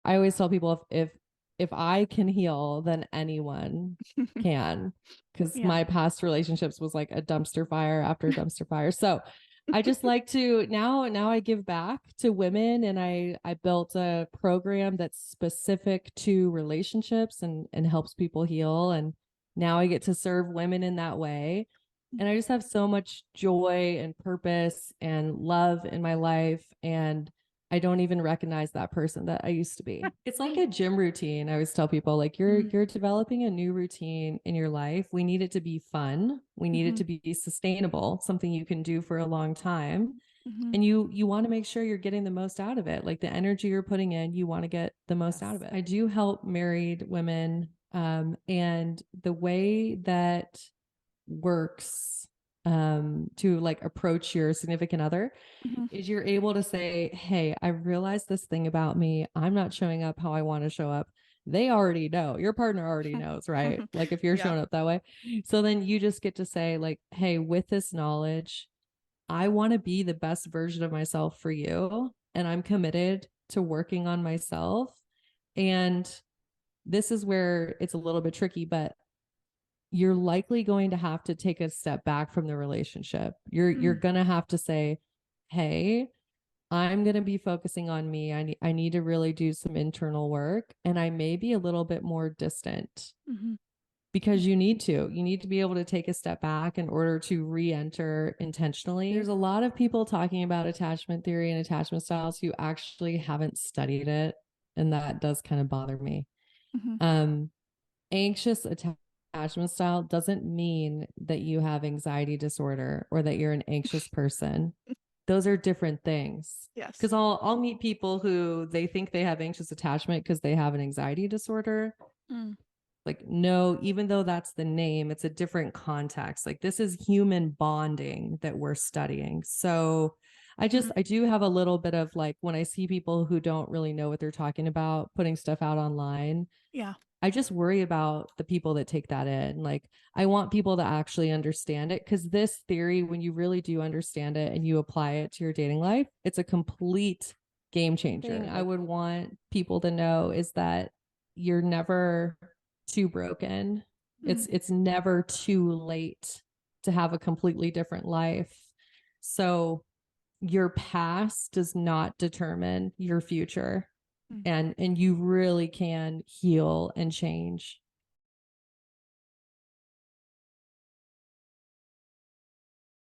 I always tell people if I can heal, then anyone can, because Yeah. my past relationships was like a dumpster fire after dumpster fire. So I just like to now I give back to women, and I built a program that's specific to relationships and helps people heal. And now I get to serve women in that way. And I just have so much joy and purpose and love in my life. And I don't even recognize that person that I used to be. It's like a gym routine. I always tell people like you're developing a new routine in your life. We need it to be fun. We need it to be sustainable, something you can do for a long time. Mm-hmm. And you want to make sure you're getting the most out of it. Like the energy you're putting in, you want to get the most out of it. I do help married women, and the way that works to like approach your significant other is you're able to say, hey, I realized this thing about me. I'm not showing up how I want to show up. They already know. Your partner already knows, right? Like if you're Yeah. showing up that way. So then you just get to say, like, hey, with this knowledge, I want to be the best version of myself for you. And I'm committed to working on myself. And this is where it's a little bit tricky, but you're likely going to have to take a step back from the relationship. You're going to have to say, "Hey, I'm going to be focusing on me. I need to really do some internal work, and I may be a little bit more distant." Because you need to be able to take a step back in order to re-enter intentionally. There's a lot of people talking about attachment theory and attachment styles who actually haven't studied it, and that does kind of bother me. Um, anxious attachment style doesn't mean that you have anxiety disorder or that you're an anxious person. Those are different things. Yes. Because I'll meet people who they think they have anxious attachment because they have an anxiety disorder. Like, no, even though that's the name, it's a different context. Like, this is human bonding that we're studying. So I do have a little bit of like, when I see people who don't really know what they're talking about, putting stuff out online, Yeah. I just worry about the people that take that in. Like, I want people to actually understand it, because this theory, when you really do understand it and you apply it to your dating life, it's a complete game changer. I would want people to know is that you're never too broken. It's never too late to have a completely different life. So your past does not determine your future, and you really can heal and change